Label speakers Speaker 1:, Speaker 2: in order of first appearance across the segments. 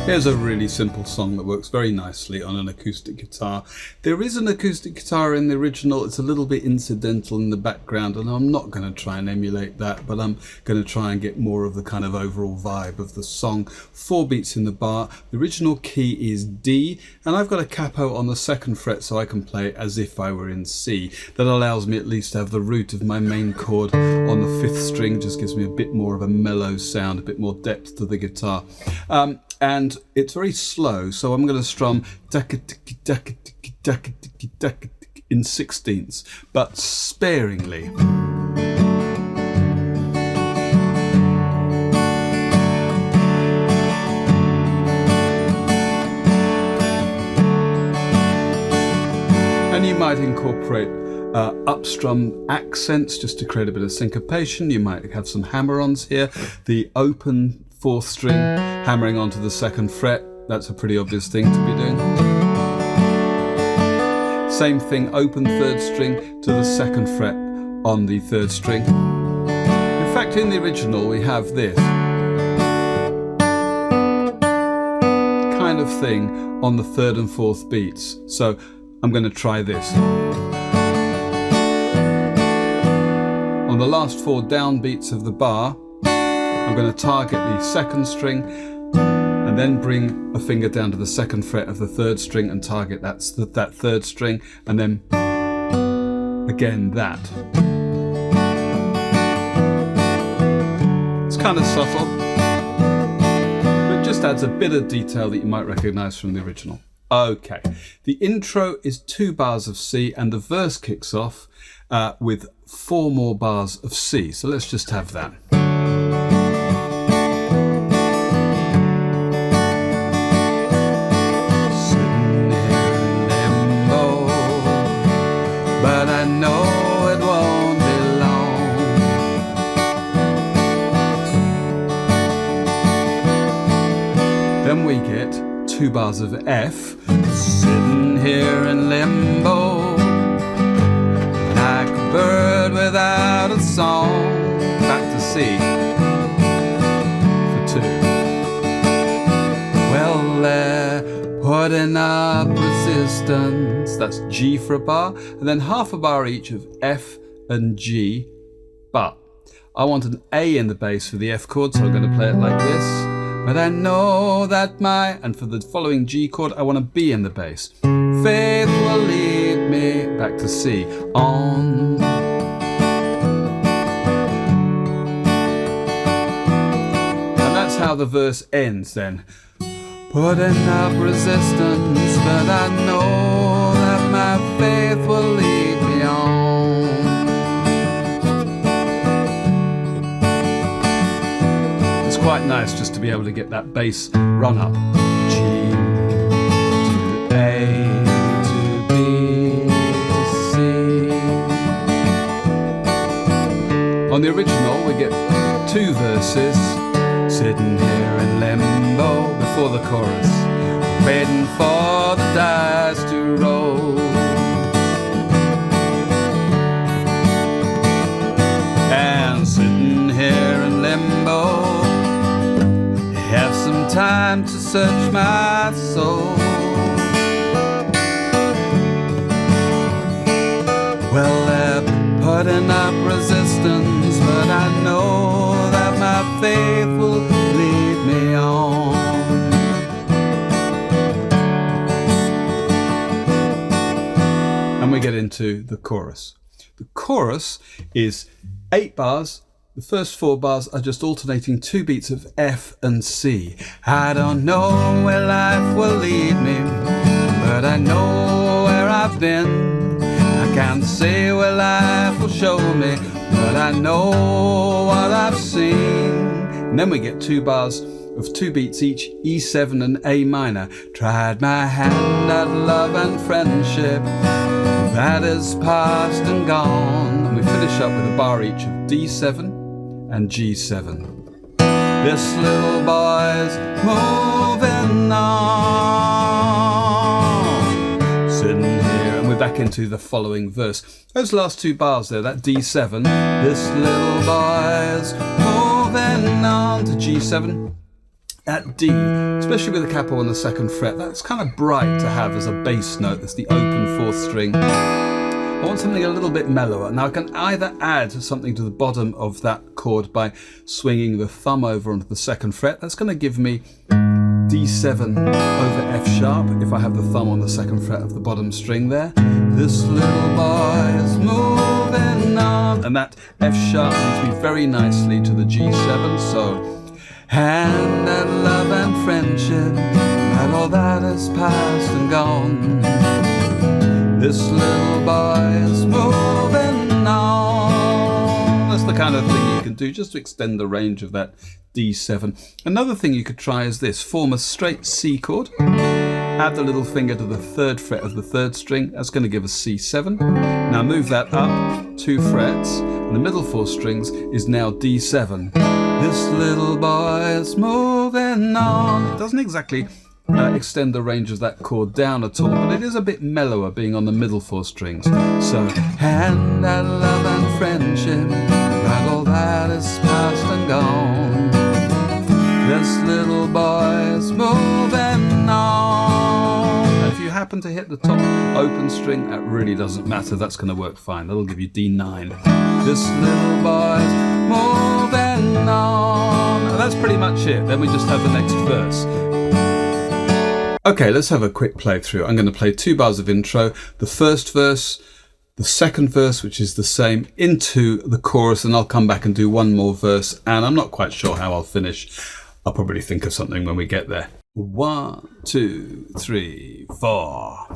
Speaker 1: Here's a really simple song that works very nicely on an acoustic guitar. There is an acoustic guitar in the original. It's a little bit incidental in the background, and I'm not going to try and emulate that, but I'm going to try and get more of the kind of overall vibe of the song. 4 beats in the bar. The original key is D, and I've got a capo on the 2nd fret so I can play it as if I were in C. That allows me at least to have the root of my main chord on the 5th string. Just gives me a bit more of a mellow sound, a bit more depth to the guitar. And it's very slow, so I'm going to strum in 16ths, but sparingly. And you might incorporate upstrum accents just to create a bit of syncopation. You might have some hammer-ons here. The open 4th string hammering onto the 2nd fret. That's a pretty obvious thing to be doing. Same thing, open 3rd string to the 2nd fret on the 3rd string. In fact, in the original we have this kind of thing on the 3rd and 4th beats. So I'm going to try this. On the last 4 downbeats of the bar, I'm going to target the 2nd string and then bring a finger down to the 2nd fret of the 3rd string and target that 3rd string, and then again that. It's kind of subtle, but it just adds a bit of detail that you might recognize from the original. Okay, the intro is 2 bars of C and the verse kicks off with 4 more bars of C. So let's just have that. Sitting here in limbo, but I know it won't be long. Then we get 2 bars of F. Sitting here in limbo, like a bird without a song. Back to C for 2. Well, they're putting up resistance. That's G for a bar, and then half a bar each of F and G. But I want an A in the bass for the F chord, so I'm going to play it like this. But I know that and for the following G chord, I want a B in the bass. Faith will lead me, back to C, on. And that's how the verse ends then. Putting up resistance, but I know that my faith will lead me on. Quite nice just to be able to get that bass run up. G to A to B to C. On the original we get 2 verses, sitting here in limbo before the chorus, waiting for the dice to roll. And sitting here in limbo, have some time to search my soul. Well, they're putting up resistance, but I know that my faith will lead me on. And we get into the chorus. The chorus is 8 bars. The first 4 bars are just alternating 2 beats of F and C. I don't know where life will lead me, but I know where I've been. I can't say where life will show me, but I know what I've seen. And then we get 2 bars of 2 beats each, E7 and A minor. Tried my hand at love and friendship, that is past and gone. And we finish up with a bar each of D7 and G7. This little boy's moving on. Sitting here, and we're back into the following verse. Those last 2 bars there, that D7, this little boy's moving on to G7. at D, especially with the capo on the 2nd fret. That's kind of bright to have as a bass note. That's the open 4th string. I want something a little bit mellower. Now I can either add something to the bottom of that chord by swinging the thumb over onto the 2nd fret. That's going to give me D7 over F sharp if I have the thumb on the 2nd fret of the bottom string there. This little boy is moving on. And that F sharp leads me very nicely to the G7. So, hand and love and friendship, and all that is past and gone. This little boy is moving on. That's the kind of thing you can do just to extend the range of that D7. Another thing you could try is this. Form a straight C chord. Add the little finger to the 3rd fret of the 3rd string. That's going to give us C7. Now move that up 2 frets. And the middle 4 strings is now D7. This little boy is moving on. It doesn't exactly extend the range of that chord down at all, but it is a bit mellower being on the middle 4 strings. So, hand and love and friendship, and all that is past and gone. This little boy is moving on. And if you happen to hit the top open string, that really doesn't matter. That's going to work fine. That'll give you D9. This little boy's moving on. And that's pretty much it. Then we just have the next verse. Okay, let's have a quick playthrough. I'm going to play 2 bars of intro, the 1st verse, the 2nd verse, which is the same, into the chorus, and I'll come back and do 1 more verse, and I'm not quite sure how I'll finish. I'll probably think of something when we get there. 1, 2, 3, 4.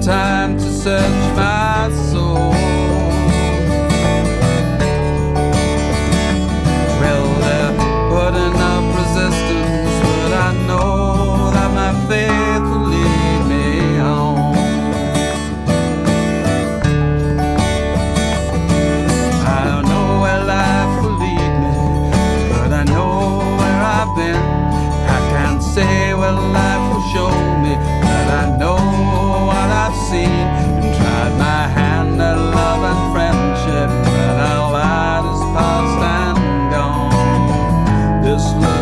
Speaker 1: Time to search my soul. Well, they're putting up resistance, but I know that my faith will lead me on. I don't know where life will lead me, but I know where I've been. I can't say where life will show me, but I know I've seen and tried my hand at love and friendship, but all that is past and gone. This love